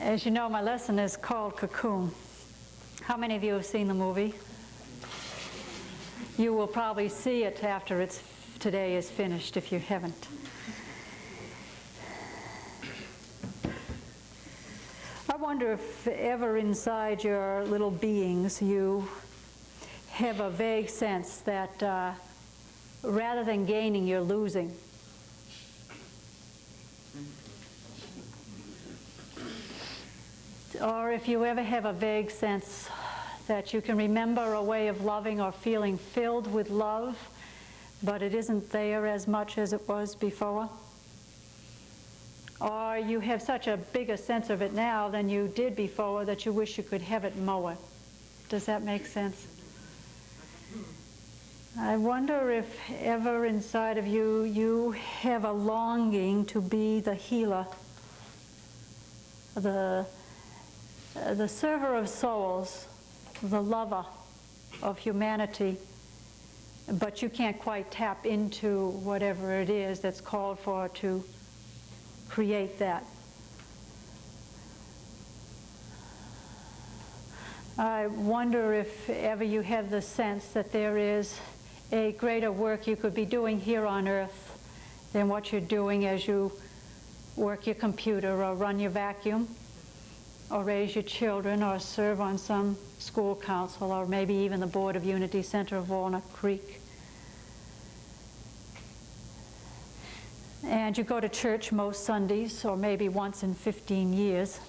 As you know, my lesson is called Cocoon. How many of you have seen the movie? You will probably see it after today is finished if you haven't. I wonder if ever inside your little beings you have a vague sense that rather than gaining, you're losing. Or if you ever have a vague sense that you can remember a way of loving or feeling filled with love, but it isn't there as much as it was before. Or you have such a bigger sense of it now than you did before that you wish you could have it more. Does that make sense? I wonder if ever inside of you, you have a longing to be the healer, the server of souls, the lover of humanity, but you can't quite tap into whatever it is that's called for to create that. I wonder if ever you have the sense that there is a greater work you could be doing here on earth than what you're doing as you work your computer or run your vacuum or raise your children or serve on some school council or maybe even the Board of Unity Center of Walnut Creek. And you go to church most Sundays or maybe once in 15 years.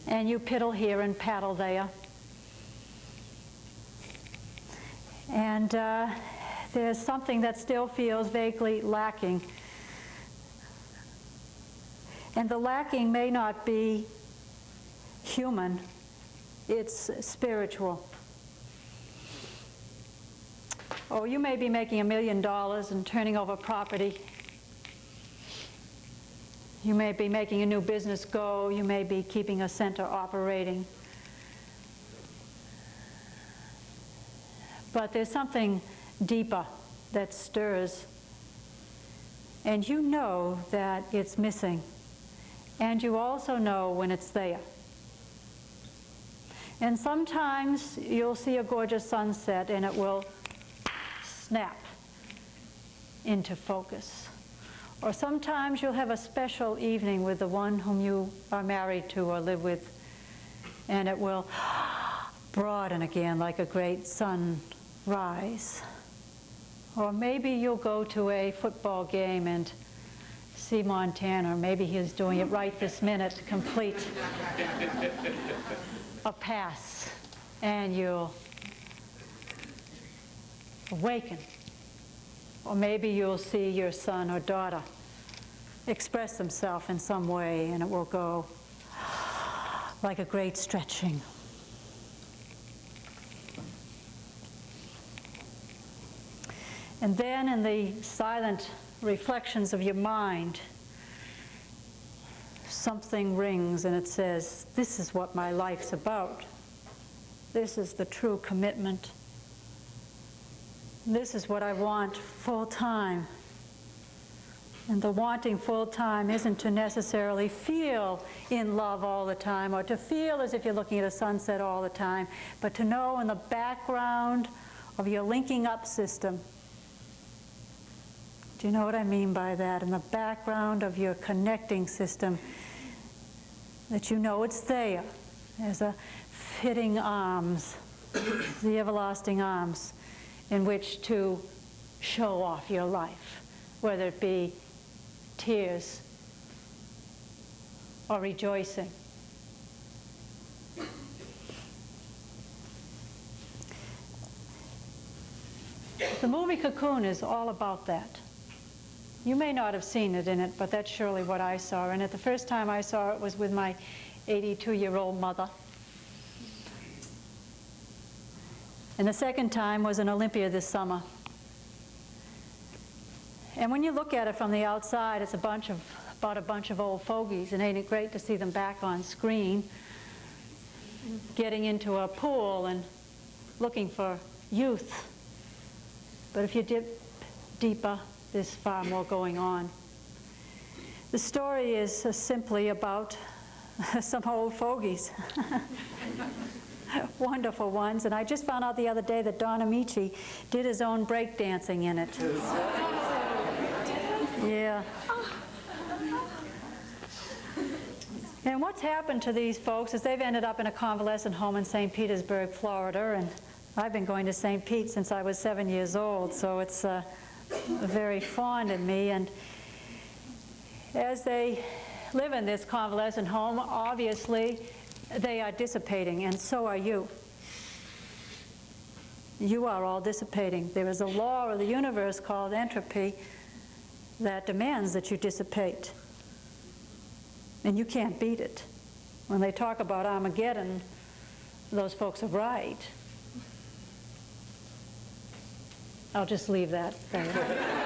And you piddle here and paddle there. And there's something that still feels vaguely lacking. And the lacking may not be human, it's spiritual. Or you may be making $1 million and turning over property. You may be making a new business go. You may be keeping a center operating. But there's something deeper that stirs. And you know that it's missing. And you also know when it's there. And sometimes you'll see a gorgeous sunset and it will snap into focus. Or sometimes you'll have a special evening with the one whom you are married to or live with, and it will broaden again like a great sunrise. Or maybe you'll go to a football game and see Montana, or maybe he's doing it right this minute to complete a pass, and you'll awaken. Or maybe you'll see your son or daughter express themselves in some way, and it will go like a great stretching. And then in the silent reflections of your mind, something rings and it says, this is what my life's about. This is the true commitment. This is what I want full time. And the wanting full time isn't to necessarily feel in love all the time or to feel as if you're looking at a sunset all the time, but to know in the background of your linking up system. Do you know what I mean by that? In the background of your connecting system, that you know it's there. There's a fitting arms, the everlasting arms, in which to show off your life, whether it be tears or rejoicing. The movie Cocoon is all about that. You may not have seen it in it, but that's surely what I saw. And the first time I saw it was with my 82-year-old mother. And the second time was in Olympia this summer. And when you look at it from the outside, it's about a bunch of old fogies, and ain't it great to see them back on screen, getting into a pool and looking for youth. But if you dip deeper, there's far more going on. The story is simply about some old fogies. Wonderful ones. And I just found out the other day that Don Amici did his own break dancing in it. Yeah. And what's happened to these folks is they've ended up in a convalescent home in St. Petersburg, Florida, and I've been going to St. Pete since I was 7 years old, so it's very fond of me. And as they live in this convalescent home, obviously they are dissipating, and so are you. You are all dissipating. There is a law of the universe called entropy that demands that you dissipate. And you can't beat it. When they talk about Armageddon, those folks are right. I'll just leave that there.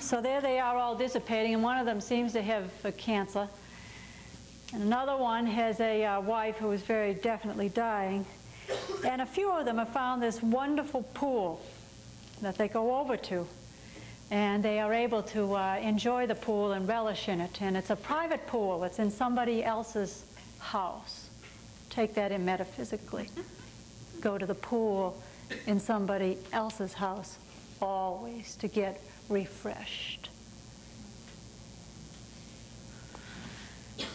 So there they are all dissipating, and one of them seems to have cancer. And another one has a wife who is very definitely dying. And a few of them have found this wonderful pool that they go over to. And they are able to enjoy the pool and relish in it. And it's a private pool. It's in somebody else's house. Take that in metaphysically. Go to the pool in somebody else's house always to get refreshed.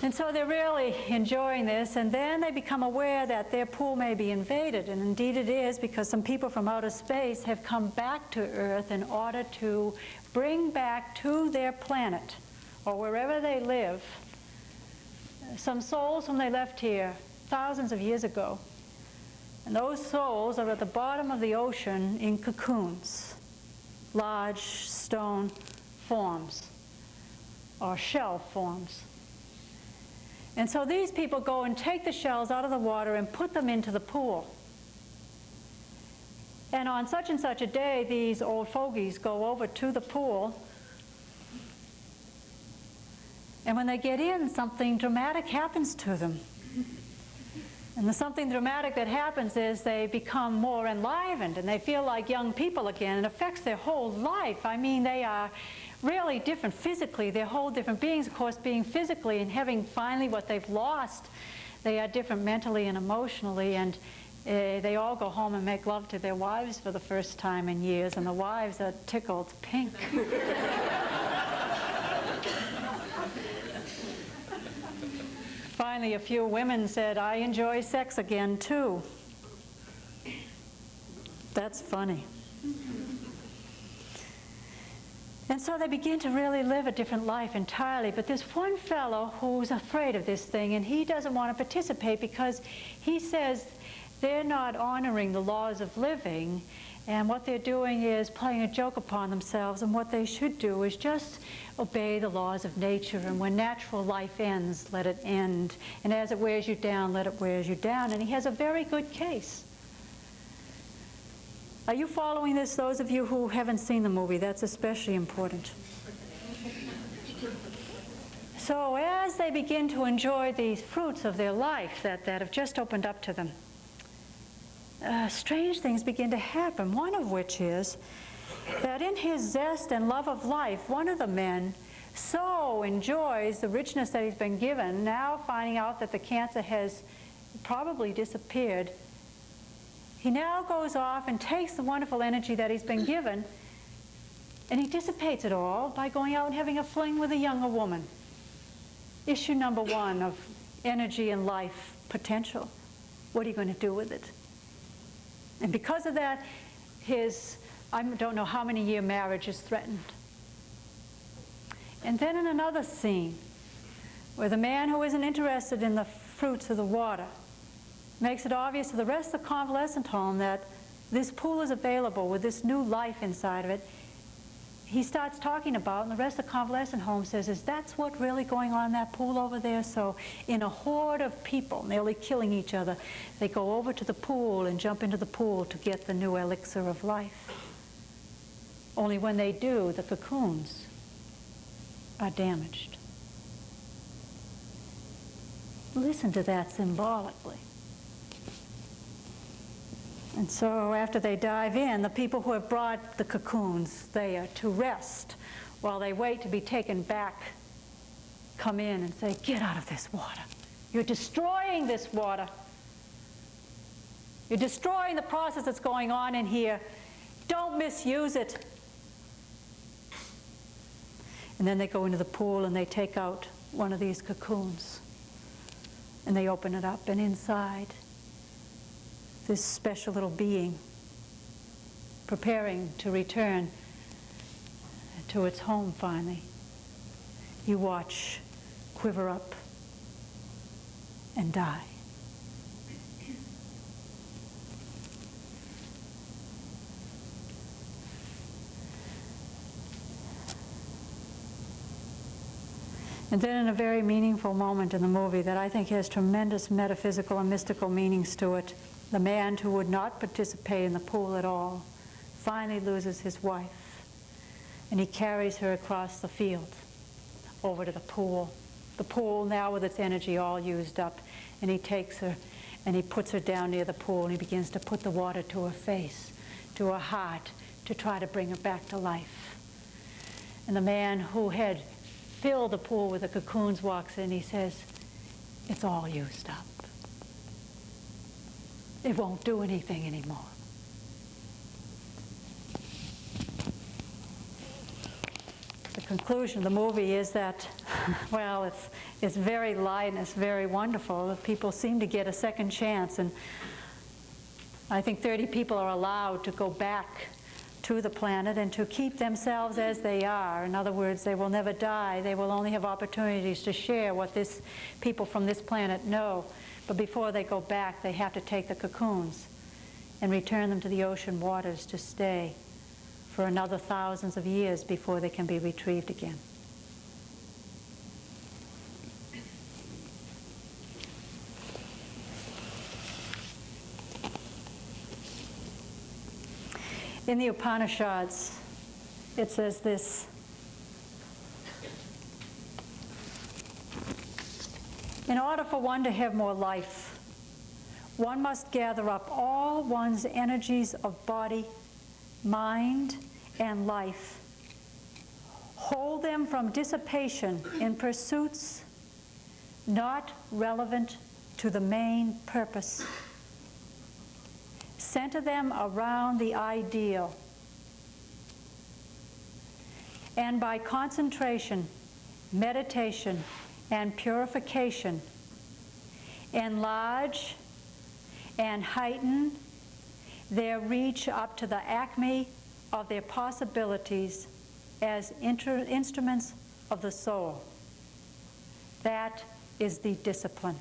And so they're really enjoying this, and then they become aware that their pool may be invaded, and indeed it is, because some people from outer space have come back to Earth in order to bring back to their planet, or wherever they live, some souls whom they left here thousands of years ago. And those souls are at the bottom of the ocean in cocoons, large stone forms, or shell forms. And so these people go and take the shells out of the water and put them into the pool. And on such and such a day, these old fogies go over to the pool. And when they get in, something dramatic happens to them. And the something dramatic that happens is they become more enlivened, and they feel like young people again. It affects their whole life. I mean, they are really different physically. They're whole different beings, of course, being physically and having finally what they've lost. They are different mentally and emotionally, and they all go home and make love to their wives for the first time in years, and the wives are tickled pink. Finally, a few women said, "I enjoy sex again, too." That's funny. And so they begin to really live a different life entirely. But there's one fellow who's afraid of this thing, and he doesn't want to participate because he says they're not honoring the laws of living, and what they're doing is playing a joke upon themselves, and what they should do is just obey the laws of nature, and when natural life ends, let it end. And as it wears you down, let it wear you down. And he has a very good case. Are you following this, those of you who haven't seen the movie? That's especially important. So as they begin to enjoy these fruits of their life that have just opened up to them, strange things begin to happen, one of which is that in his zest and love of life, one of the men so enjoys the richness that he's been given, now finding out that the cancer has probably disappeared. He now goes off and takes the wonderful energy that he's been given, and he dissipates it all by going out and having a fling with a younger woman. Issue number one of energy and life potential. What are you going to do with it? And because of that, his, I don't know how many year marriage is threatened. And then in another scene, where the man who isn't interested in the fruits of the water makes it obvious to the rest of the convalescent home that this pool is available with this new life inside of it, he starts talking about, and the rest of the convalescent home says, "Is that what's really going on in that pool over there?" So in a horde of people nearly killing each other, they go over to the pool and jump into the pool to get the new elixir of life. Only when they do, the cocoons are damaged. Listen to that symbolically. And so after they dive in, the people who have brought the cocoons there to rest while they wait to be taken back come in and say, "Get out of this water. You're destroying this water. You're destroying the process that's going on in here. Don't misuse it." And then they go into the pool and they take out one of these cocoons and they open it up, and inside, this special little being preparing to return to its home finally, you watch quiver up and die. And then in a very meaningful moment in the movie that I think has tremendous metaphysical and mystical meanings to it, the man who would not participate in the pool at all finally loses his wife, and he carries her across the field over to the pool. The pool now with its energy all used up, and he takes her and he puts her down near the pool, and he begins to put the water to her face, to her heart, to try to bring her back to life. And the man who had filled the pool with the cocoons walks in. He says, "It's all used up. It won't do anything anymore." The conclusion of the movie is that, well, it's very light and it's very wonderful. The people seem to get a second chance, and I think 30 people are allowed to go back to the planet and to keep themselves as they are. In other words, they will never die. They will only have opportunities to share what people from this planet know. But before they go back, they have to take the cocoons and return them to the ocean waters to stay for another thousands of years before they can be retrieved again. In the Upanishads, it says this: "In order for one to have more life, one must gather up all one's energies of body, mind, and life, hold them from dissipation in pursuits not relevant to the main purpose, center them around the ideal, and by concentration, meditation, and purification, enlarge and heighten their reach up to the acme of their possibilities as instruments of the soul." That is the discipline.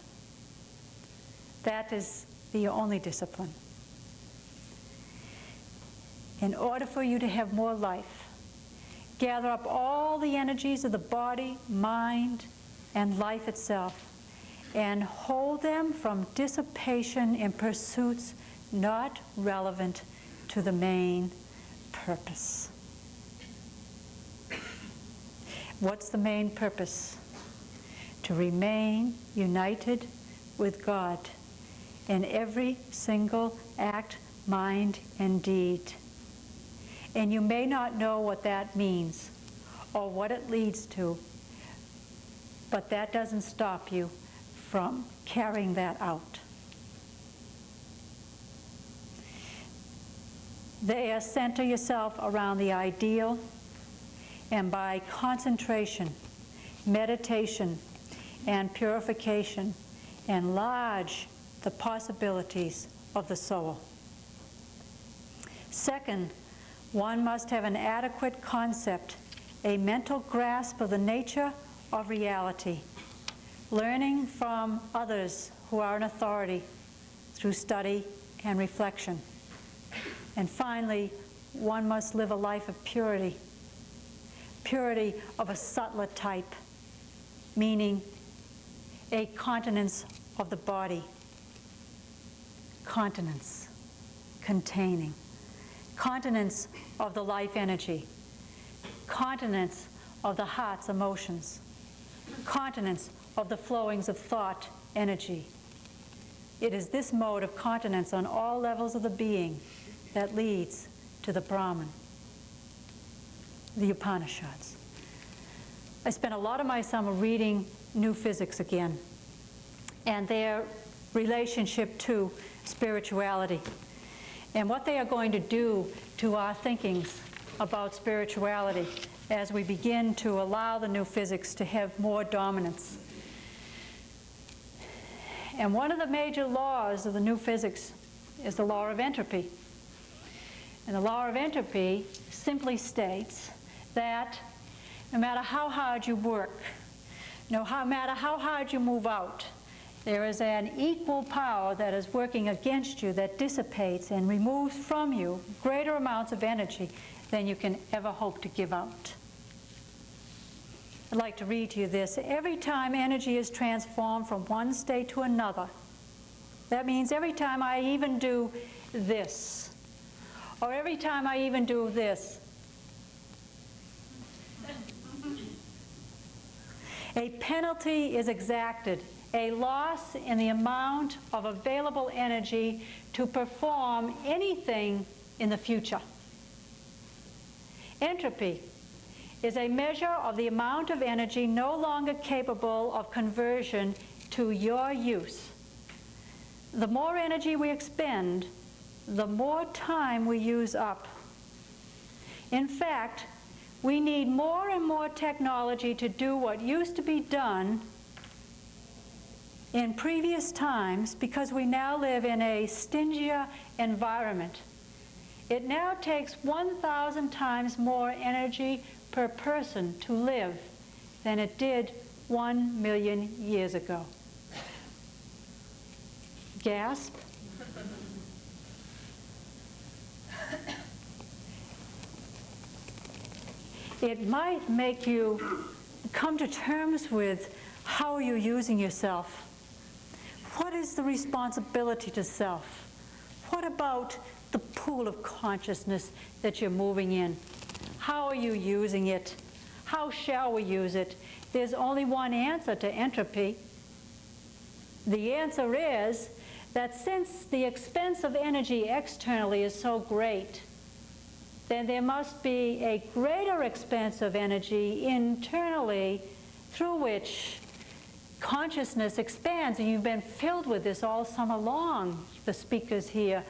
That is the only discipline. In order for you to have more life, gather up all the energies of the body, mind, and life itself, and hold them from dissipation in pursuits not relevant to the main purpose. What's the main purpose? To remain united with God in every single act, mind, and deed. And you may not know what that means or what it leads to, but that doesn't stop you from carrying that out. There, center yourself around the ideal, and by concentration, meditation, and purification, enlarge the possibilities of the soul. Second, one must have an adequate concept, a mental grasp of the nature of reality, learning from others who are an authority through study and reflection. And finally, one must live a life of purity, purity of a subtler type, meaning a continence of the body, continence, containing, continence of the life energy, continence of the heart's emotions, continence of the flowings of thought energy, It is this mode of continence on all levels of the being that leads to the Brahman, the Upanishads. I spent a lot of my summer reading New Physics again and their relationship to spirituality and what they are going to do to our thinkings about spirituality as we begin to allow the New Physics to have more dominance. And one of the major laws of the New Physics is the law of entropy. And the law of entropy simply states that no matter how hard you work, no matter how hard you move out, there is an equal power that is working against you that dissipates and removes from you greater amounts of energy than you can ever hope to give out. I'd like to read to you this. Every time energy is transformed from one state to another, that means every time I even do this, or every time I even do this, a penalty is exacted, a loss in the amount of available energy to perform anything in the future. Entropy is a measure of the amount of energy no longer capable of conversion to your use. The more energy we expend, the more time we use up. In fact, we need more and more technology to do what used to be done in previous times because we now live in a stingier environment. It now takes 1,000 times more energy per person to live than it did 1 million years ago. Gasp. It might make you come to terms with how you're using yourself. What is the responsibility to self? What about the pool of consciousness that you're moving in? How are you using it? How shall we use it? There's only one answer to entropy. The answer is that since the expense of energy externally is so great, then there must be a greater expense of energy internally through which consciousness expands. And you've been filled with this all summer long. The speakers here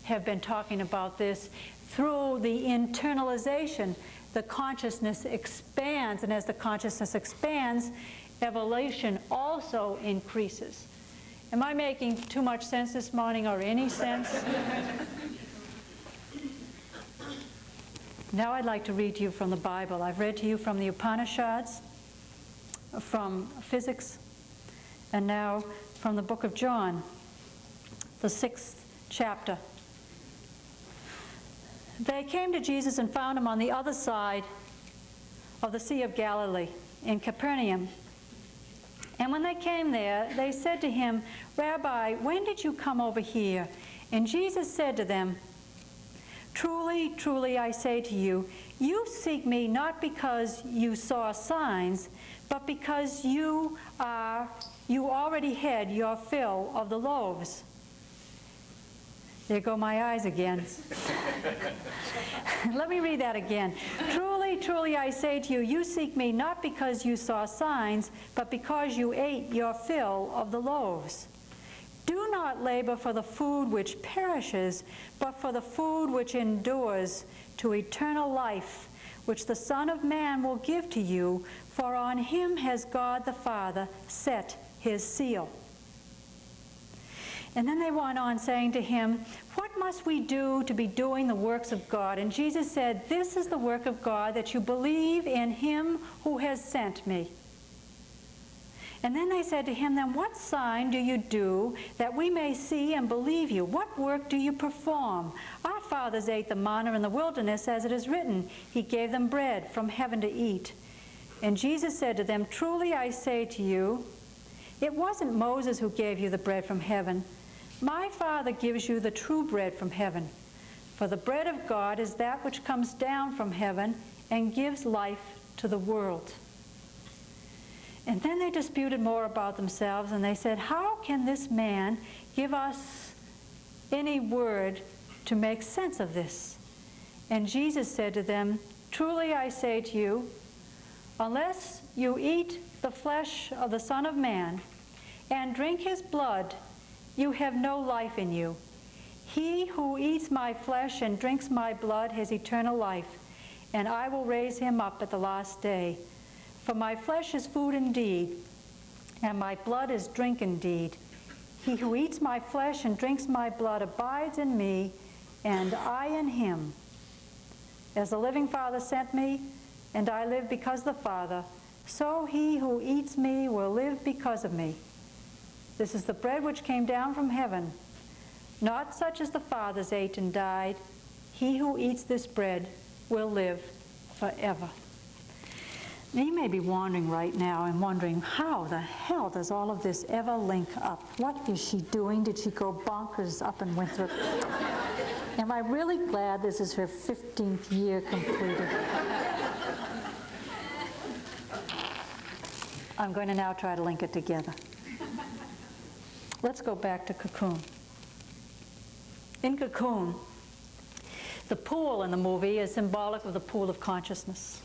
have been talking about this. Through the internalization, the consciousness expands, and as the consciousness expands, evolution also increases. Am I making too much sense this morning, or any sense? Now I'd like to read to you from the Bible. I've read to you from the Upanishads, from physics, and now from the book of John, the 6th chapter. They came to Jesus and found him on the other side of the Sea of Galilee, in Capernaum. And when they came there, they said to him, "Rabbi, when did you come over here?" And Jesus said to them, "Truly, truly, I say to you, you seek me not because you saw signs, but because you already had your fill of the loaves." There go my eyes again. Let me read that again. "Truly, truly, I say to you, you seek me not because you saw signs, but because you ate your fill of the loaves. Do not labor for the food which perishes, but for the food which endures to eternal life, which the Son of Man will give to you, for on him has God the Father set his seal." And then they went on saying to him, "What must we do to be doing the works of God?" And Jesus said, "This is the work of God, that you believe in him who has sent me." And then they said to him, "Then what sign do you do that we may see and believe you? What work do you perform? Our fathers ate the manna in the wilderness, as it is written, he gave them bread from heaven to eat." And Jesus said to them, "Truly I say to you, it wasn't Moses who gave you the bread from heaven. My Father gives you the true bread from heaven. For the bread of God is that which comes down from heaven and gives life to the world." And then they disputed more about themselves, and they said, "How can this man give us any word to make sense of this. And Jesus said to them, truly I say to you, unless you eat the flesh of the Son of Man and drink his blood, you have no life in you. He who eats my flesh and drinks my blood has eternal life, and I will raise him up at the last day. For my flesh is food indeed, and my blood is drink indeed. He who eats my flesh and drinks my blood abides in me, and I in him. As the living Father sent me, and I live because of the Father, so he who eats me will live because of me. This is the bread which came down from heaven, not such as the fathers ate and died. He who eats this bread will live forever. Now, you may be wondering right now and wondering, how the hell does all of this ever link up? What is she doing? Did she go bonkers up in Winthrop? Am I really glad this is her 15th year completed? I'm going to now try to link it together. Let's go back to Cocoon. In Cocoon, the pool in the movie is symbolic of the pool of consciousness.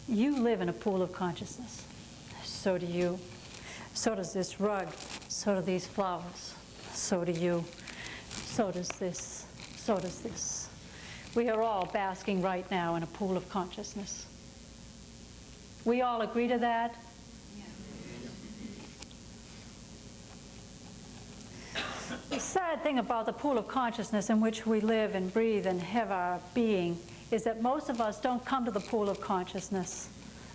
You live in a pool of consciousness. So do you. So does this rug. So do these flowers. So do you. So does this. So does this. We are all basking right now in a pool of consciousness. We all agree to that? The sad thing about the pool of consciousness in which we live and breathe and have our being is that most of us don't come to the pool of consciousness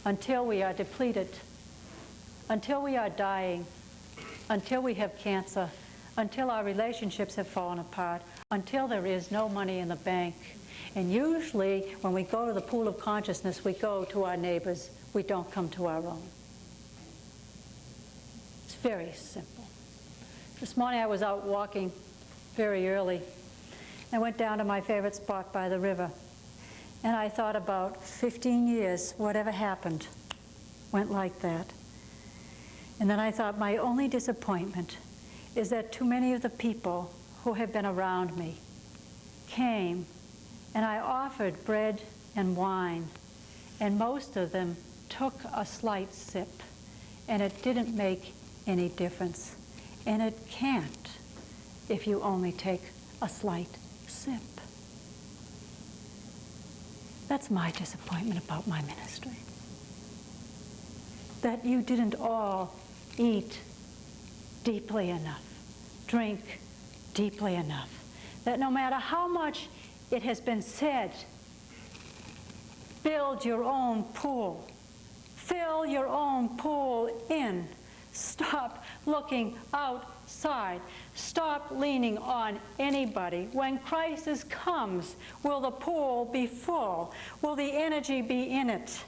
until we are depleted, until we are dying, until we have cancer, until our relationships have fallen apart, until there is no money in the bank. And usually when we go to the pool of consciousness, we go to our neighbors. We don't come to our own. It's very simple. This morning I was out walking very early. I went down to my favorite spot by the river. And I thought about 15 years, whatever happened, went like that. And then I thought my only disappointment is that too many of the people who have been around me came, and I offered bread and wine, and most of them took a slight sip, and it didn't make any difference. And it can't if you only take a slight sip. That's my disappointment about my ministry. That you didn't all eat deeply enough, drink deeply enough. That no matter how much it has been said, build your own pool. Fill your own pool in. Stop looking outside. Stop leaning on anybody. When crisis comes, will the pool be full? Will the energy be in it?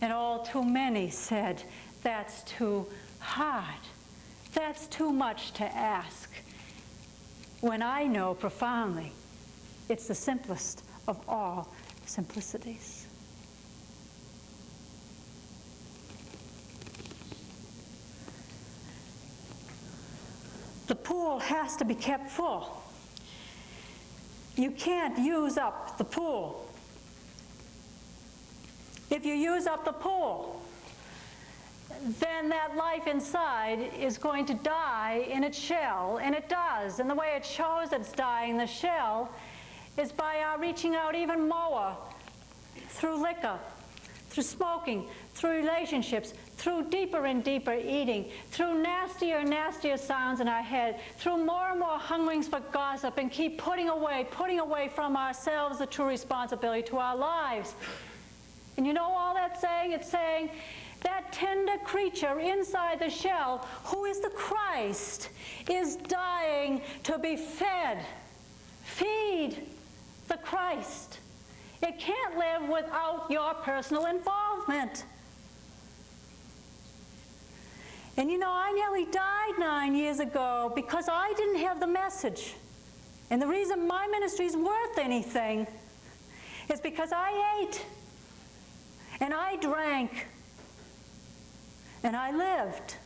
And all too many said, that's too hard. That's too much to ask. When I know profoundly, it's the simplest of all simplicities. The pool has to be kept full. You can't use up the pool. If you use up the pool, then that life inside is going to die in its shell, and it does. And the way it shows it's dying in the shell is by our reaching out even more through liquor, through smoking, through relationships, through deeper and deeper eating, through nastier and nastier sounds in our head, through more and more hungerings for gossip, and keep putting away from ourselves the true responsibility to our lives. And you know all that's saying? It's saying that tender creature inside the shell, who is the Christ, is dying to be fed. Feed the Christ. It can't live without your personal involvement. And you know, I nearly died 9 years ago because I didn't have the message. And the reason my ministry is worth anything is because I ate, and I drank, and I lived.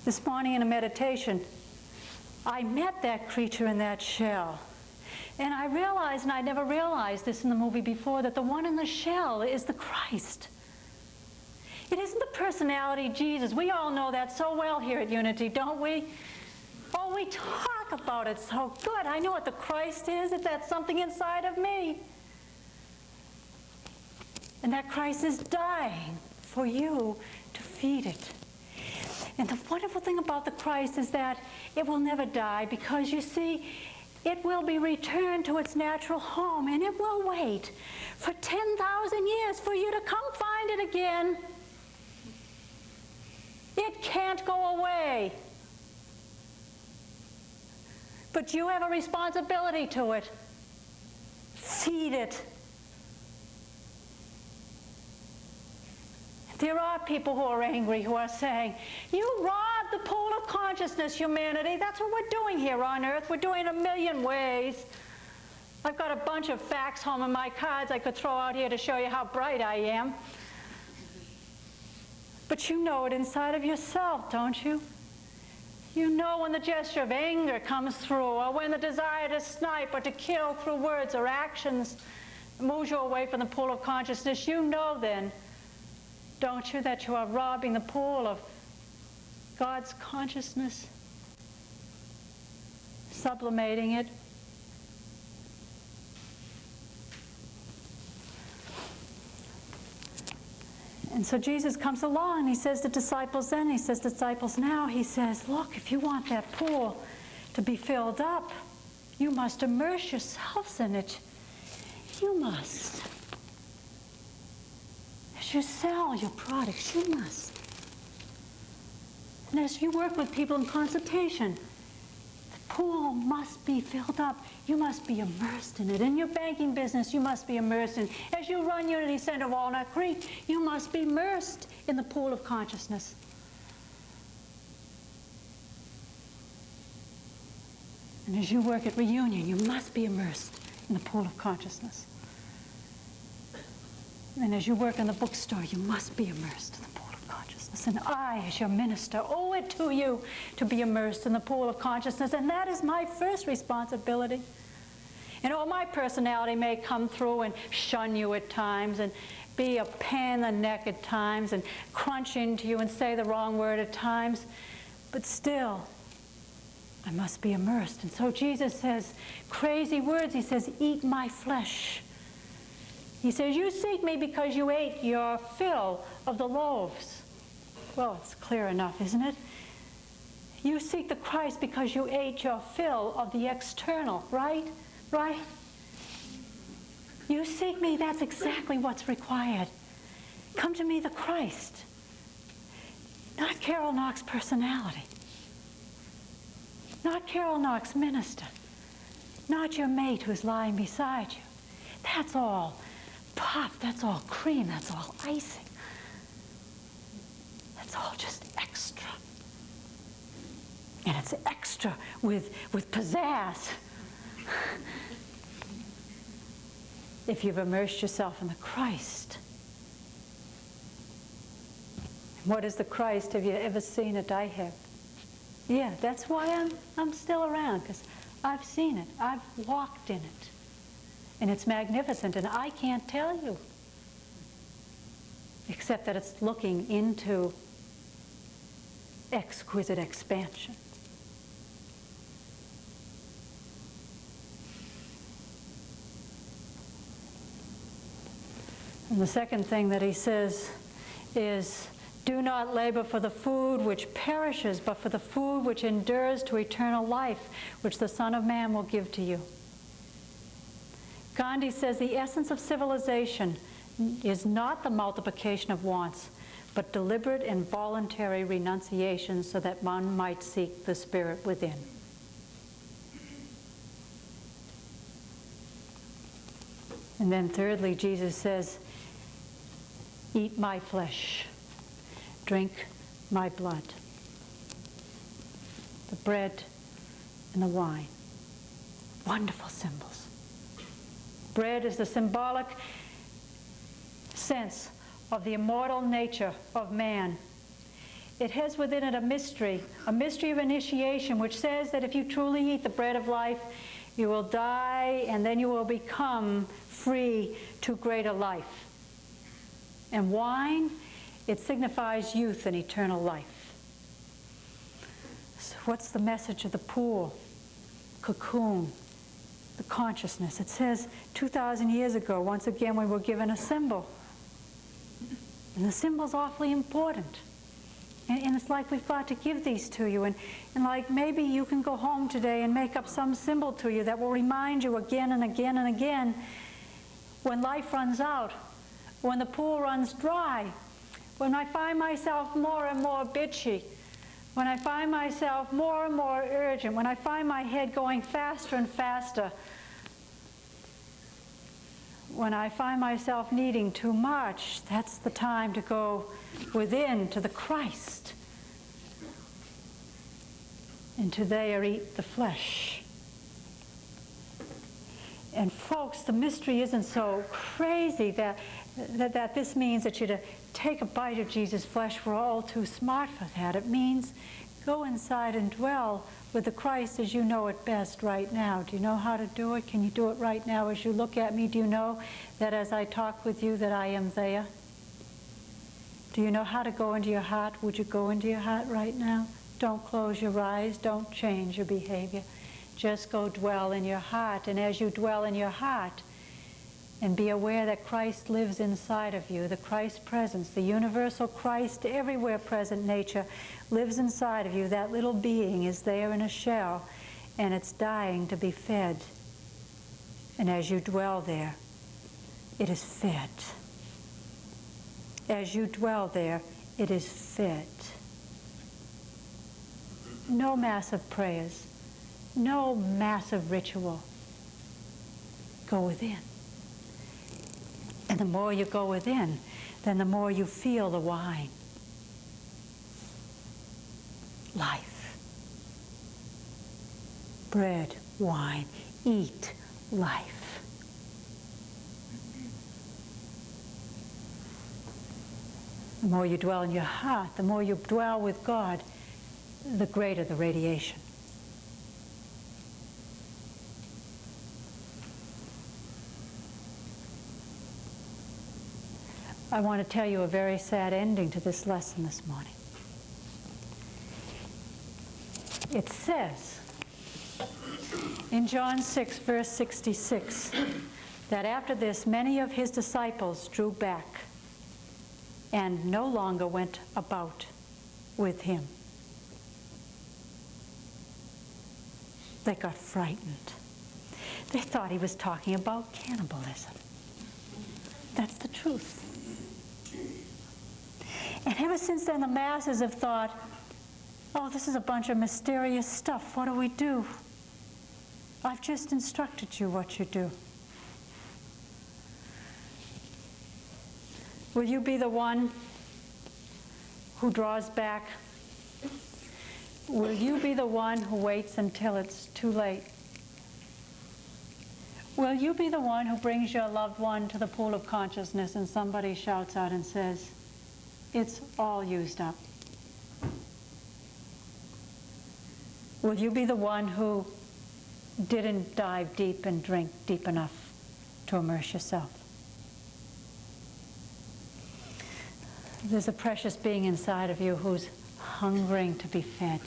This morning in a meditation, I met that creature in that shell. And I realized, and I never realized this in the movie before, that the one in the shell is the Christ. It isn't the personality Jesus. We all know that so well here at Unity, don't we? Oh, we talk about it so good. I know what the Christ is. It's that something inside of me. And that Christ is dying for you to feed it. And the wonderful thing about the Christ is that it will never die, because you see, it will be returned to its natural home, and it will wait for 10,000 years for you to come find it again. It can't go away. But you have a responsibility to it. Feed it. There are people who are angry, who are saying, you robbed the pool of consciousness, humanity. That's what we're doing here on Earth. We're doing it a million ways. I've got a bunch of facts home in my cards I could throw out here to show you how bright I am. But you know it inside of yourself, don't you? You know when the gesture of anger comes through, or when the desire to snipe or to kill through words or actions moves you away from the pool of consciousness. You know then, don't you, that you are robbing the pool of God's consciousness, sublimating it. And so Jesus comes along and he says to disciples then, he says to disciples now, he says, look, if you want that pool to be filled up, you must immerse yourselves in it. You must. As you sell your products, you must. And as you work with people in consultation, the pool must be filled up. You must be immersed in it. In your banking business, you must be immersed in it. As you run Unity Center Walnut Creek, you must be immersed in the pool of consciousness. And as you work at Reunion, you must be immersed in the pool of consciousness. And as you work in the bookstore, you must be immersed in the pool of consciousness. And I, as your minister, owe it to you to be immersed in the pool of consciousness. And that is my first responsibility. And all my personality may come through and shun you at times, and be a pain in the neck at times, and crunch into you and say the wrong word at times. But still, I must be immersed. And so Jesus says crazy words. He says, eat my flesh. He says, you seek me because you ate your fill of the loaves. Well, it's clear enough, isn't it? You seek the Christ because you ate your fill of the external, right? Right? You seek me, that's exactly what's required. Come to me, the Christ. Not Carol Knox personality. Not Carol Knox minister. Not your mate who's lying beside you. That's all puff, that's all cream, that's all icing. That's all just extra. And it's extra with pizzazz. If you've immersed yourself in the Christ. What is the Christ? Have you ever seen it? I have. Yeah, that's why I'm still around, because I've seen it. I've walked in it. And it's magnificent, and I can't tell you, except that it's looking into exquisite expansion. And the second thing that he says is, do not labor for the food which perishes, but for the food which endures to eternal life, which the Son of Man will give to you. Gandhi says the essence of civilization is not the multiplication of wants, but deliberate and voluntary renunciation so that one might seek the spirit within. And then thirdly, Jesus says, eat my flesh, drink my blood, the bread and the wine. Wonderful symbols. Bread is the symbolic sense of the immortal nature of man. it has within it a mystery of initiation, which says that if you truly eat the bread of life, you will die, and then you will become free to greater life. And wine, it signifies youth and eternal life. So what's the message of the pool? Cocoon, the consciousness. It says 2,000 years ago, once again, we were given a symbol. And the symbol's awfully important. And it's like we've got to give these to you. And like maybe you can go home today and make up some symbol to you that will remind you again and again and again when life runs out, when the pool runs dry, when I find myself more and more bitchy, when I find myself more and more urgent, when I find my head going faster and faster, when I find myself needing too much, that's the time to go within to the Christ and to there eat the flesh. And folks, the mystery isn't so crazy that this means that you to take a bite of Jesus' flesh. We're all too smart for that. It means go inside and dwell with the Christ as you know it best right now. Do you know how to do it? Can you do it right now as you look at me? Do you know that as I talk with you that I am there? Do you know how to go into your heart? Would you go into your heart right now? Don't close your eyes. Don't change your behavior. Just go dwell in your heart. And as you dwell in your heart, and be aware that Christ lives inside of you, the Christ presence, the universal Christ, everywhere present nature, lives inside of you. That little being is there in a shell, and it's dying to be fed. And as you dwell there, it is fed. As you dwell there, it is fed. No massive prayers, no massive ritual. Go within. And the more you go within, then the more you feel the wine. Life. Bread, wine, eat life. The more you dwell in your heart, the more you dwell with God, the greater the radiation. I want to tell you a very sad ending to this lesson this morning. It says in John 6, verse 66, that after this many of his disciples drew back and no longer went about with him. They got frightened. They thought he was talking about cannibalism. That's the truth. And ever since then, the masses have thought, oh, this is a bunch of mysterious stuff. What do we do? I've just instructed you what you do. Will you be the one who draws back? Will you be the one who waits until it's too late? Will you be the one who brings your loved one to the pool of consciousness and somebody shouts out and says, it's all used up? Will you be the one who didn't dive deep and drink deep enough to immerse yourself? There's a precious being inside of you who's hungering to be fed.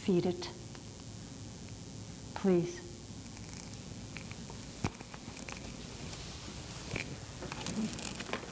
Feed it, please.